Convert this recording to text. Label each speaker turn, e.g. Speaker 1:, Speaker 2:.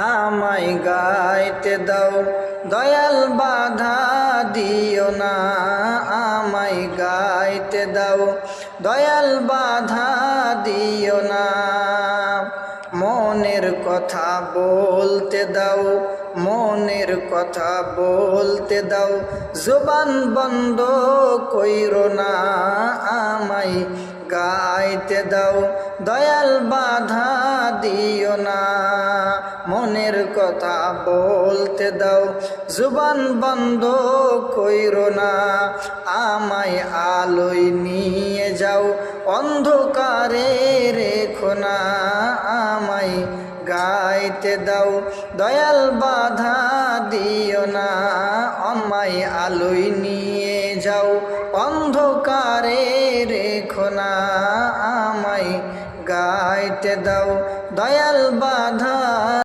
Speaker 1: আমায় গাইতে দাও দয়াল বাধা দিও না, আমায় গাইতে দাও দয়াল বাধা দিও না। মনের কথা বলতে দাও, মনের কথা বলতে দাও, জবান বন্ধ কইরো না, আমায় গাইতে দাও দয়াল বাধা দিও না। মনের কথা বলতে দাও, জবান বন্ধ কইরো না, আমায় আলোয় নিয়ে যাও অন্ধকারে রেখো না, আমায় গাইতে দাও দয়াল বাধা দিও না, আমায় আলোয় নিয়ে যাও অন্ধকারে রেখো না, আমায় গাইতে দাও দয়াল বাধা।